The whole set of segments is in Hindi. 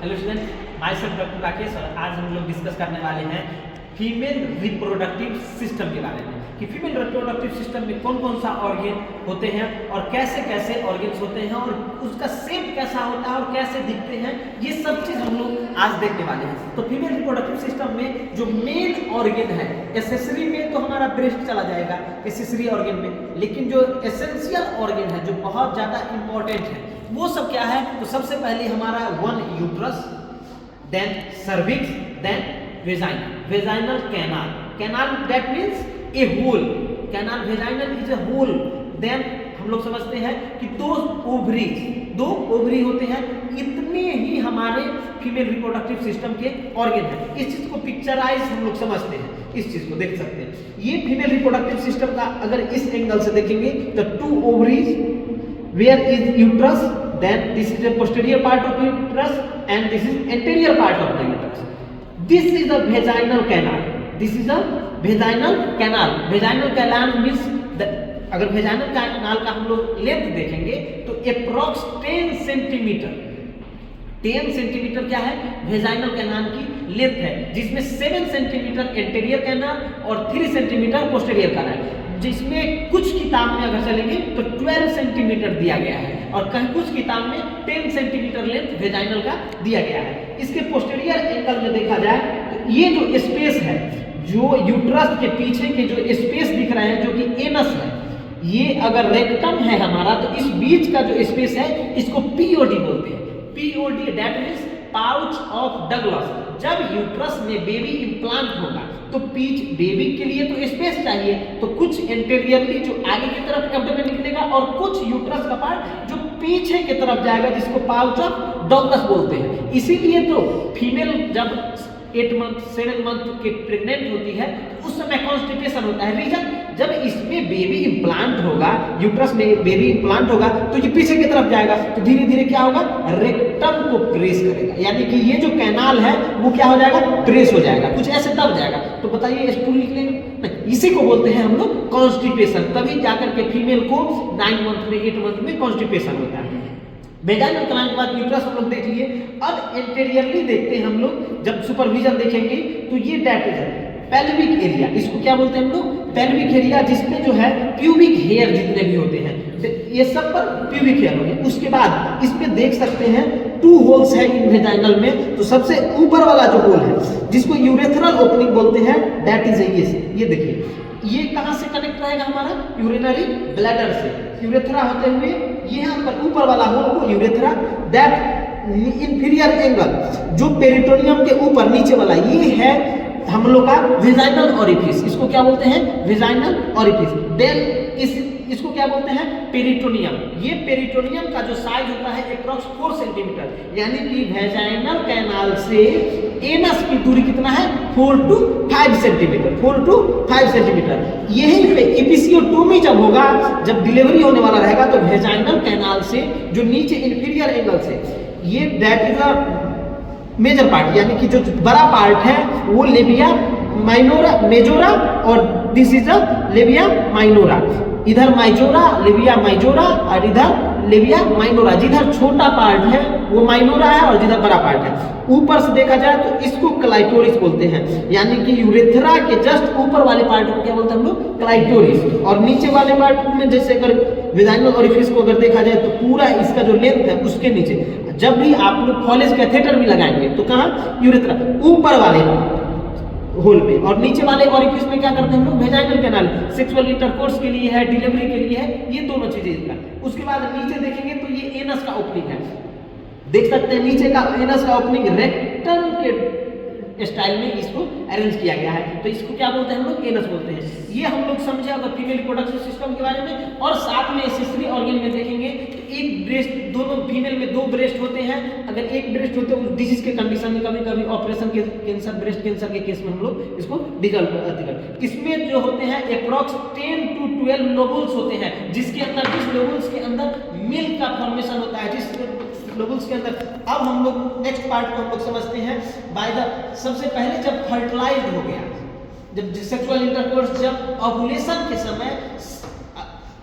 Hello student, my self doctor Rakesh और आज हम लोग डिस्कस करने वाले हैं फीमेल रिप्रोडक्टिव सिस्टम के बारे में कि फीमेल रिप्रोडक्टिव सिस्टम में कौन कौन सा ऑर्गन होते हैं और कैसे कैसे ऑर्गन्स होते हैं और उसका शेप कैसा होता है और कैसे दिखते हैं, ये सब चीज हम लोग आज देखने वाले हैं। तो फीमेल रिप्रोडक्टिव सिस्टम में जो मेन ऑर्गन है, एसेसरी में तो हमारा ब्रेस्ट चला जाएगा एसेसरी ऑर्गन में, लेकिन जो एसेंशियल ऑर्गन है जो बहुत ज्यादा इंपॉर्टेंट है वो सब क्या है। तो सबसे पहले हमारा one uterus, then cervix, then vaginal canal. Canal that means a hole, canal vaginal is a hole. Then हम लोग समझते हैं कि दो ओवरी होते हैं। इतने ही हमारे फीमेल रिप्रोडक्टिव सिस्टम के ऑर्गन हैं। इस चीज को पिक्चराइज हम लोग समझते हैं, इस चीज को देख सकते हैं। ये फीमेल रिप्रोडक्टिव सिस्टम का अगर इस एंगल से देखेंगे तो two ovaries, where is uterus, then this is a posterior part of uterus and this is anterior part of the uterus. This is a vaginal canal. This is a vaginal canal. Vaginal canal means the, अगर vaginal canal का हम लोग लेंथ देखेंगे तो अप्रॉक्स 10 सेंटीमीटर, 10 सेंटीमीटर क्या है, वेजाइनल कैनाल की लेंथ है, जिसमें 7 सेंटीमीटर एंटीरियर कैनाल और 3 सेंटीमीटर पोस्टीरियर कैनाल। जिसमें कुछ किताब में अगर चलेंगे तो 12 सेंटीमीटर दिया गया है और कहीं कुछ किताब में 10 सेंटीमीटर लेंथ वेजाइनल का दिया गया है। इसके पोस्टीरियर एंगल में देखा जाए तो ये जो स्पेस है, जो यूट्रस के पीछे के जो स्पेस दिख रहे हैं जो कि एनस है, ये अगर रेक्टम है हमारा तो इस बीच का जो स्पेस है इसको पीओडी बोलते हैं। POD that means pouch of Douglas. जब यूट्रस में बेबी इम्प्लांट होगा तो पीछ बेबी के लिए तो स्पेस चाहिए, तो कुछ एंटीरियरली जो आगे की तरफ एब्डोमेन निकलेगा और कुछ यूट्रस का पार्ट जो पीछे की तरफ जाएगा जिसको पाउच ऑफ डगलस बोलते हैं। इसीलिए तो फीमेल जब 8 मंथ 7 मंथ के प्रेग्नेंट होती है तो उस समय कॉन्स्टिपेशन होता है। रीजन, जब इसमें बेबी इम्प्लांट होगा, यूट्रस में बेबी इम्प्लांट होगा तो ये पीछे की तरफ जाएगा तो धीरे धीरे क्या होगा, रेक्टम को प्रेस करेगा, यानी कि ये जो कैनाल है वो क्या हो जाएगा, प्रेस हो जाएगा, कुछ ऐसे दब जाएगा। तो बताइए स्टूल निकलेगा, इसी को बोलते हैं हम लोग कॉन्स्टिपेशन। तभी जाकर के फीमेल को 9 मंथ में 8 मंथ में कॉन्स्टिपेशन होता है। वेजाइनल कैनाल के बाद यूट्रस हम लोग देख लिए। अब एंटीरियरली देखते हैं हम लोग, जब सुपरविजन देखेंगे तो ये दैट इज पेल्विक एरिया। इसको क्या बोलते हैं हम लोग, पेल्विक एरिया, जिसमें जो है प्यूबिक हेयर जितने भी होते हैं ये सब पर प्यूबिक हेयर होंगे। उसके बाद इसमें देख सकते हैं 2 होल्स है इन वेजाइनल में। तो सबसे ऊपर वाला जो होल है जिसको यूरेथ्रल ओपनिंग बोलते हैं दैट इज ये देखिए, ये कहां से कनेक्ट रहेगा हमारा, यूरिनरी ब्लैडर से, यूरेथ्रा होते हुए यहाँ पर ऊपर वाला होल को यूरेथ्रा। दैट इंफीरियर एंगल जो पेरिटोनियम के ऊपर नीचे वाला ये है हम लोग का वेजाइनल ओरिफिस। इसको क्या बोलते हैं, वेजाइनल ओरिफिस। देन इसको क्या बोलते हैं, पेरिटोनियम। ये पेरिटोनियम का जो साइज होता है अप्रॉक्स 4 सेंटीमीटर, यानी कि वेजाइनल कैनाल से एनस की दूरी कितना है, 4 to 5 सेंटीमीटर, 4 to 5 सेंटीमीटर। यहीं पे एपिसियोटोमी जब होगा, जब डिलीवरी होने वाला रहेगा तो वेजाइनल कैनाल से जो नीचे इंफीरियर एंगल से ये that is a major part, यानी कि जो बड़ा पार्ट है वो लेबिया माइनोरा मेजोरा और this is a labia minora. इधर माइजोरा, लेबिया माइजोरा और इधर लेबिया माइनोरा। जिधर छोटा पार्ट है वो माइनोरा है और जिधर बड़ा पार्ट है। ऊपर से देखा जाए तो इसको क्लाइटोरिस बोलते हैं, यानी कि यूरेथ्रा के जस्ट ऊपर वाले पार्ट को क्या बोलते हैं हम लोग, क्लाइटोरिस। और नीचे वाले पार्ट में जैसे अगर वेजाइनल ओरिफिस को अगर देखा जाए तो पूरा इसका जो लेंथ है उसके नीचे, जब भी आप लोग फॉलेज कैथेटर भी लगाएंगे तो कहाँ, यूरेथ्रा ऊपर वाले होल में, और नीचे वाले ओरिफिस में क्या करते हैं हम लोग, वेजाइनल कैनाल। सेक्सुअल इंटरकोर्स के लिए है, डिलीवरी के लिए है, ये दोनों चीजें इसका। उसके बाद नीचे देखेंगे तो ये एनस का ओपनिंग है, देख सकते हैं नीचे का एनस का ओपनिंग रेक्टम के स्टाइल में इसको अरेंज किया गया है, तो इसको क्या बोलते हैं हम लोग, एनस बोलते हैं। ये हम लोग समझे अगर फीमेल रिप्रोडक्टिव सिस्टम के बारे में। और साथ में एसेसरी ऑर्गन में देखेंगे तो एक ब्रेस्ट, दोनों फीमेल में 2 ब्रेस्ट होते हैं। अगर एक ब्रेस्ट होते हैं उस डिजीज के कंडीशन में कभी कभी ऑपरेशन के कैंसर, ब्रेस्ट कैंसर के केस में हम लोग इसको डिजल्व। इसमें जो होते हैं अप्रॉक्स 10 to 12 लोबुल्स होते हैं, जिसके अंदर, जिस लोबुल्स के अंदर मिल्क का फॉर्मेशन होता है, जिस लोबुल्स के अंदर। अब हम लोग नेक्स्ट पार्ट को हम लोग समझते हैं बाय द, सबसे पहले जब फर्टिलाइज्ड हो गया, जब सेक्सुअल इंटरकोर्स, जब ओव्यूलेशन के समय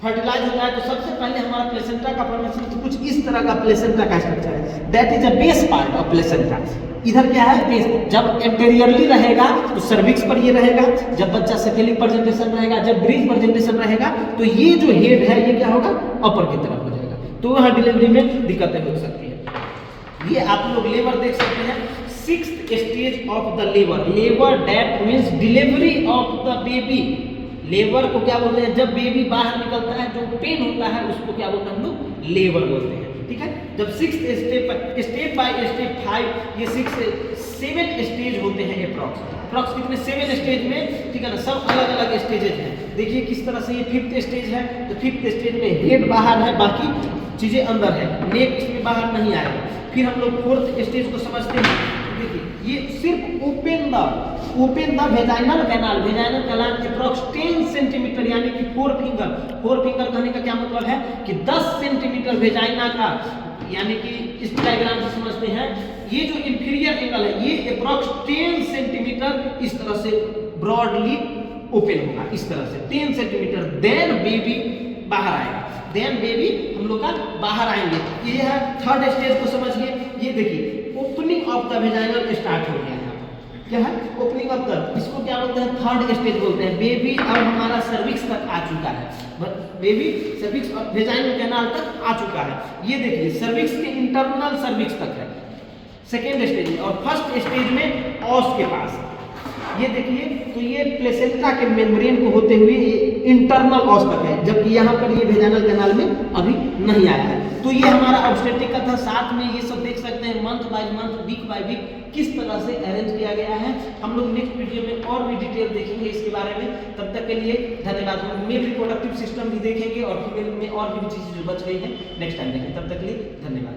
फर्टिलाइज होता है तो सबसे पहले हमारा प्लेसेंटा का फॉर्मेशन कुछ इस तरह का प्लेसेंटा का स्ट्रक्चर है, that is a base part of placenta. इधर क्या है बेस, जब एंटेरियरली रहेगा तो सर्विक्स पर ये रहेगा, जब बच्चा सेफेलिक प्रेजेंटेशन रहेगा, जब ब्रीज प्रेजेंटेशन रहेगा तो ये जो हेड है ये क्या होगा अपर की तरफ हो जाएगा, तो वहाँ डिलीवरी में दिक्कतें हो सकती है। ये आप लोग लेबर देख सकते हैं, 6th stage of the labour, labour that means delivery of the baby. Labour को क्या बोलते हैं, जब बेबी बाहर निकलता है जो पेन होता है उसको क्या बोलते हैं हम लोग लेबर बोलते हैं, ठीक है। जब 6th स्टेप बाय स्टेप 5 ये 7 स्टेज होते हैं अप्रॉक्स कितने 7 स्टेज में, ठीक है ना, सब अलग अलग स्टेजेज हैं। देखिए किस तरह से ये 5th स्टेज है, तो 5th स्टेज में हेड बाहर है, बाकी चीजें अंदर है, नेक इसमें बाहर नहीं आएगा। फिर हम लोग 4th स्टेज को समझते हैं, देखिए ये सिर्फ open the vaginal canal approx 10 centimetre यानी कि 4 फिंगर कहने का क्या मतलब है कि 10 सेंटीमीटर वेजाइना का, यानी कि इस डायग्राम से समझते हैं, ये जो इंफीरियर एंगल है ये अप्रॉक्स 10 सेंटीमीटर इस तरह से ब्रॉडली ओपन होगा, इस तरह से 10 सेंटीमीटर, देन बेबी बाहर आएगा, देन बेबी हम लोग का बाहर आएंगे। ये है 3rd स्टेज को समझिए, ये देखिए opening of the vaginal start हो गया है, क्या है ओपनिंग ऑफ द, इसको क्या बोलते हैं 3rd स्टेज बोलते हैं। बेबी अब हमारा सर्विक्स तक आ चुका है, बेबी सर्विक्स और वेजाइनल कैनाल तक आ चुका है, ये देखिए सर्विक्स के इंटरनल सर्विक्स तक है 2nd स्टेज में, और 1st स्टेज में ऑस के पास, ये देखिए तो ये प्लेसेंटा के मेम्ब्रेन को होते हुए इंटरनल ऑस तक है, जबकि यहाँ पर ये वेजाइनल कैनाल में अभी नहीं आया है। तो ये हमारा ऑब्स्टेट्रिक का था, साथ में ये सब देख सकते हैं month by month, week by week किस तरह से अरेंज किया गया है। हम लोग नेक्स्ट वीडियो में और भी डिटेल देखेंगे इसके बारे में, तब तक के लिए धन्यवाद। मेल रिप्रोडक्टिव सिस्टम भी देखेंगे और फीमेल में और भी चीजें जो बच गई है नेक्स्ट टाइम देखेंगे, तब तक के लिए धन्यवाद।